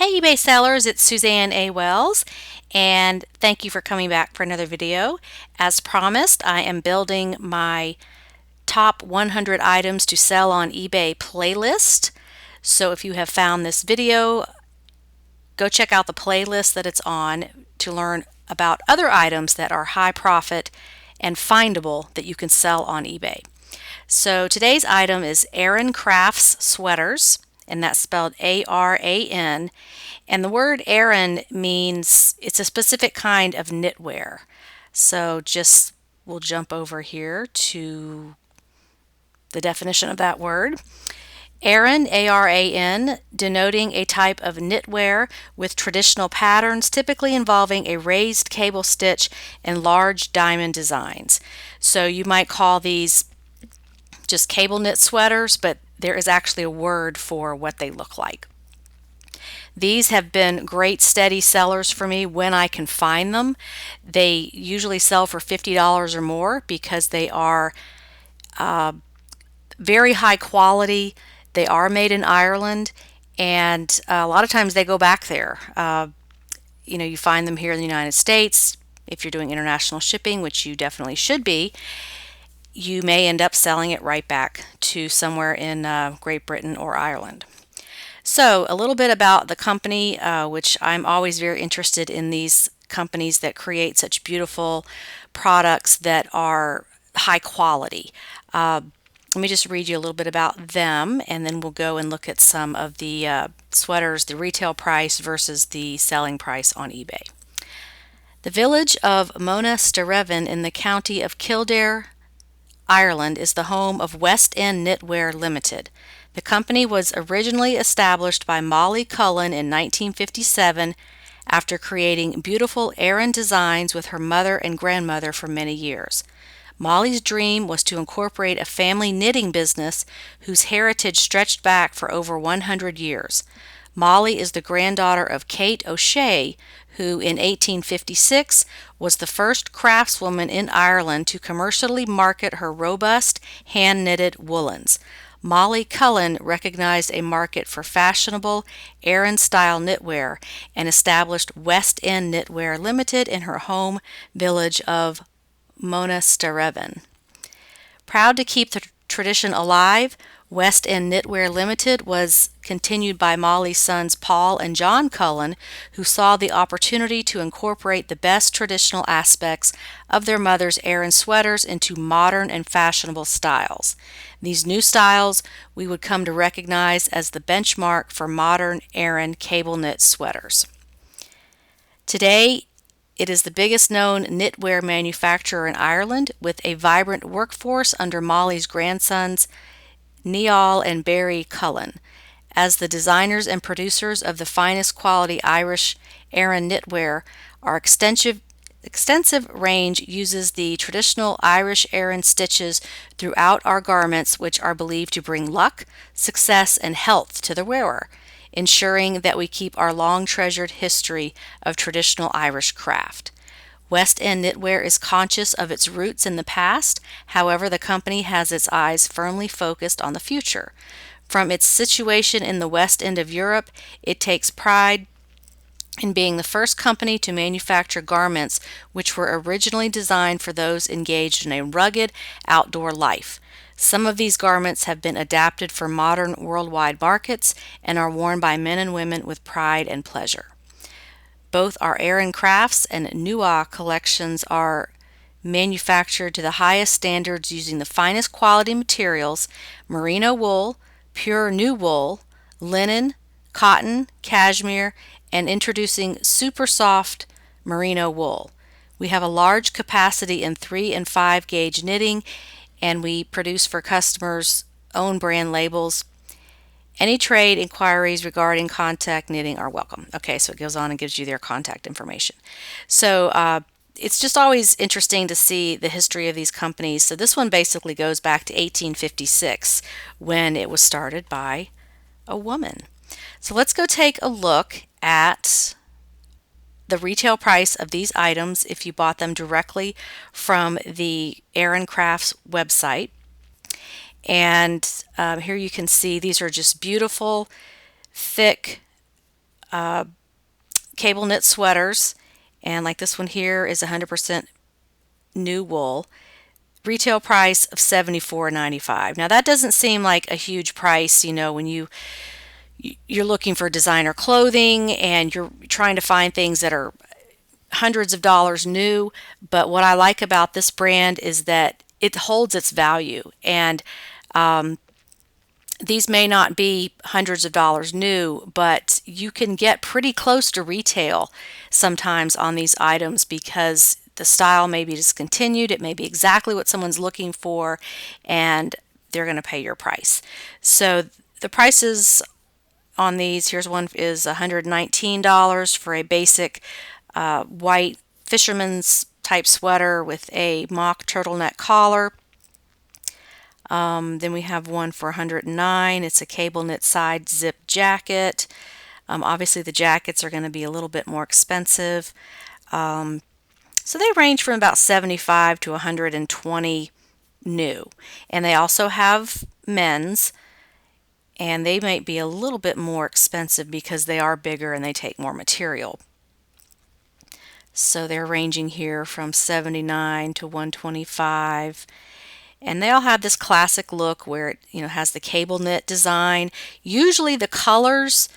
Hey eBay sellers, it's Suzanne A. Wells, and thank you for coming back for another video. As promised, I am building my top 100 items to sell on eBay playlist. So if you have found this video, go check out the playlist that it's on to learn about other items that are high profit and findable that you can sell on eBay. So today's item is Aran Crafts Sweaters, and that's spelled A-R-A-N. And the word Aran means it's a specific kind of knitwear. So we'll jump over here to the definition of that word. Aran, A-R-A-N, denoting a type of knitwear with traditional patterns, typically involving a raised cable stitch and large diamond designs. So you might call these just cable knit sweaters, but there is actually a word for what they look like. These have been great steady sellers for me when I can find them. They usually sell for $50 or more because they are very high quality. They are made in Ireland, and a lot of times they go back there. You find them here in the United States. If you're doing international shipping, which you definitely should be, you may end up selling it right back to somewhere in Great Britain or Ireland. So a little bit about the company, which I'm always very interested in these companies that create such beautiful products that are high quality. Let me just read you a little bit about them, and then we'll go and look at some of the sweaters, the retail price versus the selling price on eBay. The village of Monasterevin in the county of Kildare, Ireland, is the home of West End Knitwear Limited. The company was originally established by Molly Cullen in 1957 after creating beautiful Aran designs with her mother and grandmother for many years. Molly's dream was to incorporate a family knitting business whose heritage stretched back for over 100 years. Molly is the granddaughter of Kate O'Shea, who in 1856 was the first craftswoman in Ireland to commercially market her robust hand-knitted woolens. Molly Cullen recognized a market for fashionable Aran-style knitwear and established West End Knitwear Limited in her home village of Monasterevin. Proud to keep the tradition alive, West End Knitwear Limited was continued by Molly's sons Paul and John Cullen, who saw the opportunity to incorporate the best traditional aspects of their mother's Aran sweaters into modern and fashionable styles. These new styles we would come to recognize as the benchmark for modern Aran cable knit sweaters. Today, it is the biggest known knitwear manufacturer in Ireland, with a vibrant workforce under Molly's grandsons Niall and Barry Cullen. As the designers and producers of the finest quality Irish Aran knitwear, our extensive range uses the traditional Irish Aran stitches throughout our garments, which are believed to bring luck, success, and health to the wearer, ensuring that we keep our long-treasured history of traditional Irish craft. West End Knitwear is conscious of its roots in the past. However, the company has its eyes firmly focused on the future. From its situation in the West End of Europe, it takes pride in being the first company to manufacture garments which were originally designed for those engaged in a rugged outdoor life. Some of these garments have been adapted for modern worldwide markets and are worn by men and women with pride and pleasure. Both our Aran Crafts and knitwear collections are manufactured to the highest standards using the finest quality materials: merino wool, pure new wool, linen, cotton, cashmere, and introducing super soft merino wool. We have a large capacity in 3 and 5 gauge knitting, and we produce for customers' own brand labels. Any trade inquiries regarding contact knitting are welcome. Okay, so it goes on and gives you their contact information. So it's just always interesting to see the history of these companies. So this one basically goes back to 1856 when it was started by a woman. So let's go take a look at the retail price of these items if you bought them directly from the Aran Crafts website. And here you can see these are just beautiful, thick cable knit sweaters, and like this one here is 100% new wool. Retail price of $74.95. Now that doesn't seem like a huge price, when you're looking for designer clothing and you're trying to find things that are hundreds of dollars new. But what I like about this brand is that it holds its value, and these may not be hundreds of dollars new, but you can get pretty close to retail sometimes on these items because the style may be discontinued, it may be exactly what someone's looking for, and they're going to pay your price. So the prices on these, here's one, is $119 for a basic white fisherman's type sweater with a mock turtleneck collar. Then we have one for $109. It's a cable knit side zip jacket. Obviously the jackets are going to be a little bit more expensive. So they range from about $75 to $120 new. And they also have men's, and they might be a little bit more expensive because they are bigger and they take more material. So they're ranging here from $79 to $125. And they all have this classic look where it has the cable knit design. Usually the colors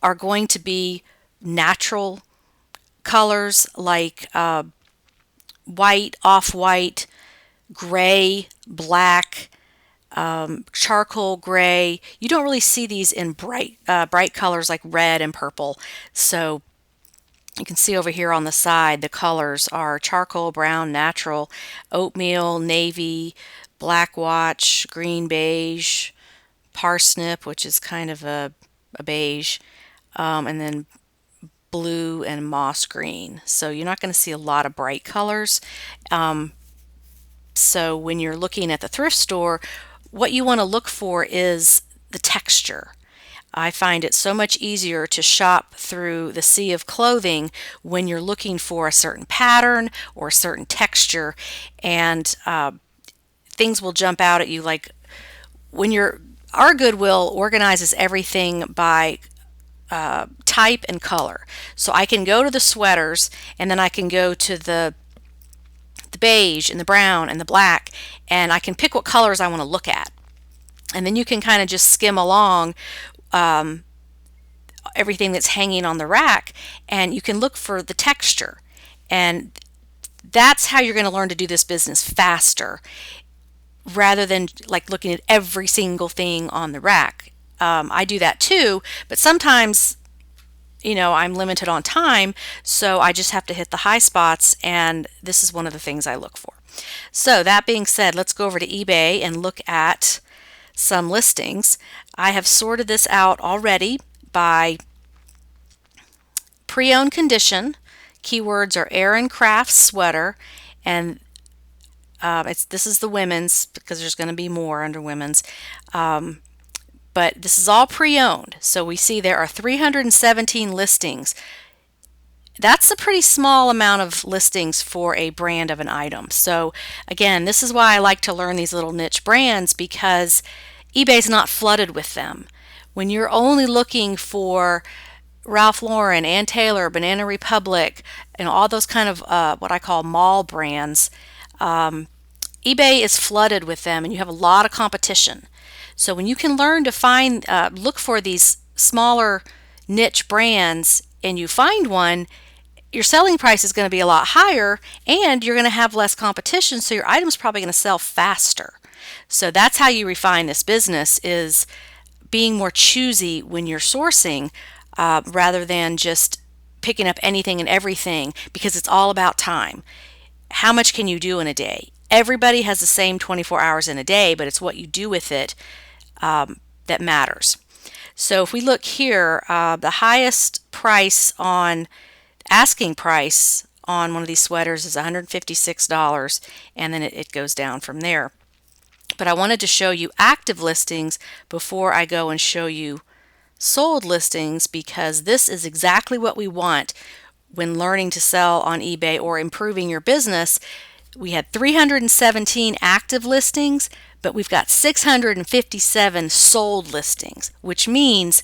are going to be natural colors like white, off-white, gray, black, charcoal gray. You don't really see these in bright colors like red and purple. So you can see over here on the side the colors are charcoal, brown, natural, oatmeal, navy, black watch, green beige, parsnip, which is kind of a beige, and then blue and moss green. So you're not going to see a lot of bright colors. So when you're looking at the thrift store, what you want to look for is the texture. I find it so much easier to shop through the sea of clothing when you're looking for a certain pattern or a certain texture, and things will jump out at you. Like when our Goodwill organizes everything by type and color. So I can go to the sweaters, and then I can go to the beige and the brown and the black, and I can pick what colors I want to look at. And then you can kind of just skim along everything that's hanging on the rack, and you can look for the texture. And that's how you're going to learn to do this business faster, rather than like looking at every single thing on the rack. I do that too, but sometimes I'm limited on time, so I just have to hit the high spots, and this is one of the things I look for. So that being said, let's go over to eBay and look at some listings. I have sorted this out already by pre-owned condition. Keywords are Aran craft sweater, and this is the women's because there's going to be more under women's. But this is all pre-owned. So we see there are 317 listings. That's a pretty small amount of listings for a brand of an item. So again, this is why I like to learn these little niche brands, because eBay's not flooded with them. When you're only looking for Ralph Lauren, Ann Taylor, Banana Republic, and all those kind of what I call mall brands, eBay is flooded with them, and you have a lot of competition. So when you can learn to find, look for these smaller niche brands, and you find one, your selling price is going to be a lot higher, and you're going to have less competition, so your item's probably going to sell faster. So that's how you refine this business, is being more choosy when you're sourcing, rather than just picking up anything and everything, because it's all about time. How much can you do in a day? Everybody has the same 24 hours in a day, but it's what you do with it that matters. So if we look here, the highest price on asking price on one of these sweaters is $156, and then it goes down from there. But I wanted to show you active listings before I go and show you sold listings, because this is exactly what we want when learning to sell on eBay or improving your business. We had 317 active listings, but we've got 657 sold listings, which means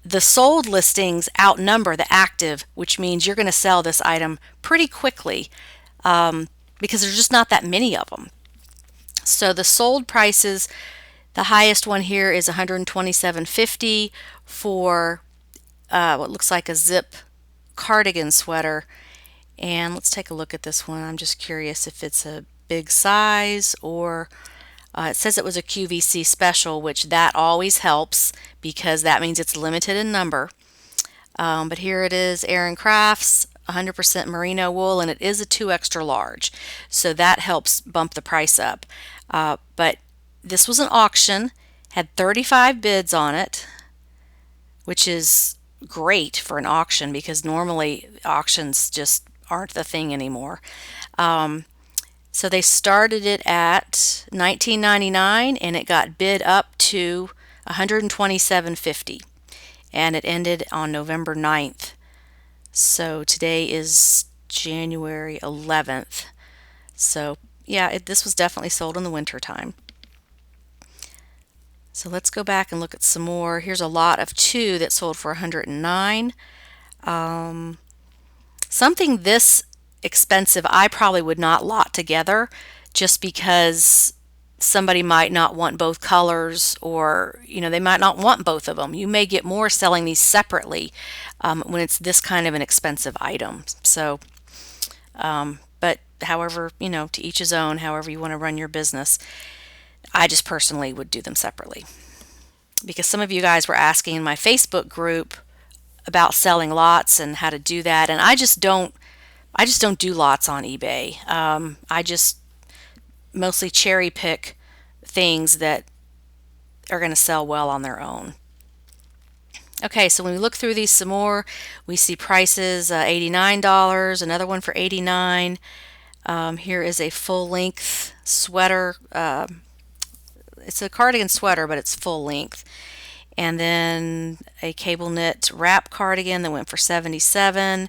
the sold listings outnumber the active, which means you're going to sell this item pretty quickly, because there's just not that many of them. So the sold prices, the highest one here is $127.50 for what looks like a zip cardigan sweater. And let's take a look at this one. I'm just curious if it's a big size, or it says it was a QVC special, which that always helps because that means it's limited in number. But here it is, Aran Crafts, 100% merino wool, and it is a 2 extra large. So that helps bump the price up. But this was an auction, had 35 bids on it, which is great for an auction because normally auctions just aren't the thing anymore. So they started it at $19.99 and it got bid up to $127.50, and it ended on November 9th. So today is January 11th. So yeah, this was definitely sold in the winter time. So let's go back and look at some more. Here's a lot of 2 that sold for $109. Something this expensive I probably would not lot together, just because somebody might not want both colors, or they might not want both of them. You may get more selling these separately when it's this kind of an expensive item. So but however, to each his own, however you want to run your business. I just personally would do them separately, because some of you guys were asking in my Facebook group about selling lots and how to do that, and I just don't do lots on eBay. I just mostly cherry pick things that are going to sell well on their own. Okay, so when we look through these some more, we see prices, $89, another one for $89. Here is a full-length sweater. It's a cardigan sweater, but it's full length. And then a cable knit wrap cardigan that went for $77.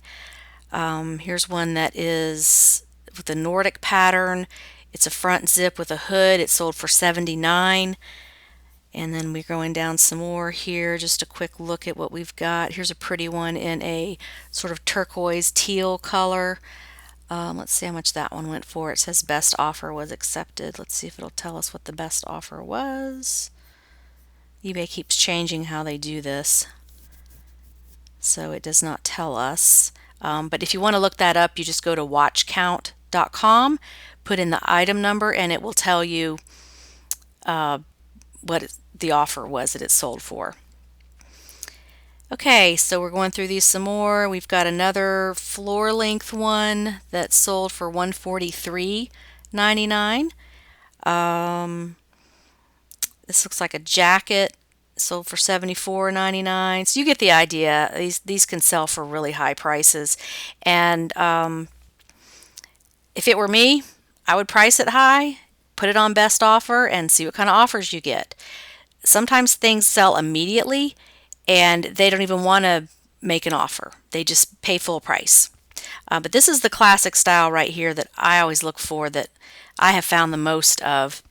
Here's one that is with the Nordic pattern. It's a front zip with a hood. It sold for $79. And then we're going down some more here. Just a quick look at what we've got. Here's a pretty one in a sort of turquoise teal color. Let's see how much that one went for. It says best offer was accepted. Let's see if it'll tell us what the best offer was. eBay keeps changing how they do this, so it does not tell us. But if you want to look that up, you just go to watchcount.com, put in the item number, and it will tell you what the offer was that it sold for. Okay, so we're going through these some more. We've got another floor length one that sold for $143.99. This looks like a jacket, sold for $74.99. So you get the idea. These can sell for really high prices. And if it were me, I would price it high, put it on best offer, and see what kind of offers you get. Sometimes things sell immediately and they don't even want to make an offer. They just pay full price. But this is the classic style right here that I always look for, that I have found the most of.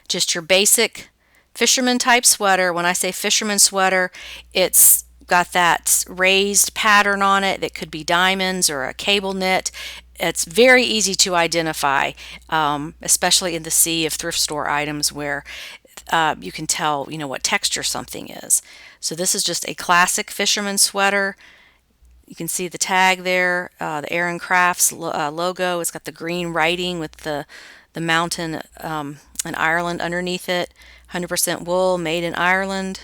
Just your basic fisherman type sweater. When I say fisherman sweater, it's got that raised pattern on it that could be diamonds or a cable knit. It's very easy to identify, especially in the sea of thrift store items where you can tell, what texture something is. So this is just a classic fisherman sweater. You can see the tag there, the Aran Crafts logo. It's got the green writing with the mountain in Ireland underneath it. 100% wool, made in Ireland.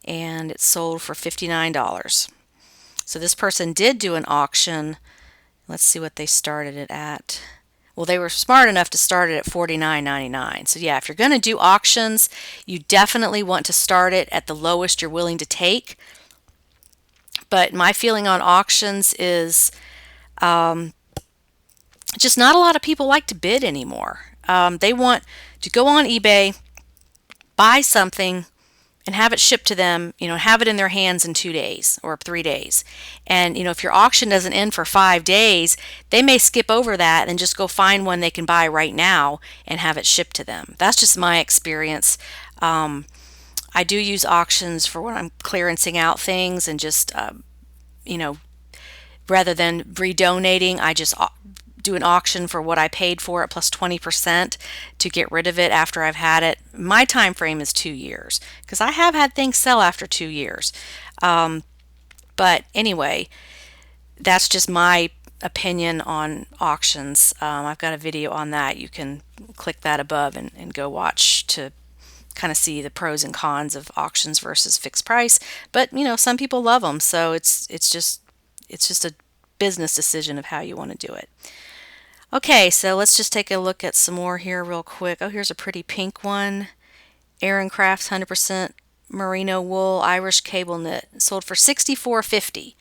And it's sold for $59. So this person did do an auction. Let's see what they started it at. Well, they were smart enough to start it at $49.99. So yeah, if you're going to do auctions, you definitely want to start it at the lowest you're willing to take. But my feeling on auctions is just not a lot of people like to bid anymore. They want to go on eBay, buy something, and have it shipped to them, have it in their hands in 2 days or 3 days. And, if your auction doesn't end for 5 days, they may skip over that and just go find one they can buy right now and have it shipped to them. That's just my experience. I do use auctions for when I'm clearancing out things and just, you know, rather than redonating, I just do an auction for what I paid for it plus 20% to get rid of it after I've had it. My time frame is 2 years because I have had things sell after 2 years. But anyway, that's just my opinion on auctions. I've got a video on that. You can click that above and go watch to kind of see the pros and cons of auctions versus fixed price. But some people love them, so it's just a business decision of how you want to do it. Okay, so let's just take a look at some more here real quick. Oh, here's a pretty pink one. Aran Crafts 100% merino wool Irish cable knit, sold for $64.50.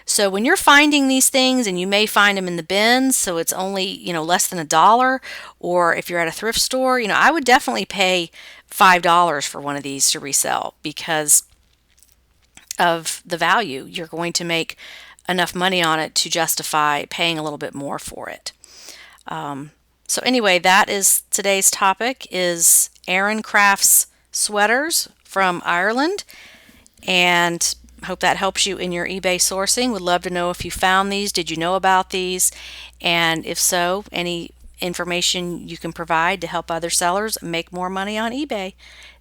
So when you're finding these things, and you may find them in the bins, so it's only less than $1, or if you're at a thrift store, I would definitely pay $5 for one of these to resell because of the value. You're going to make enough money on it to justify paying a little bit more for it. So anyway, that is today's topic, is Aran Crafts sweaters from Ireland, and hope that helps you in your eBay sourcing. Would love to know if you found these. Did you know about these? And if so, any information you can provide to help other sellers make more money on eBay.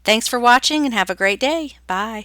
Thanks for watching and have a great day. Bye.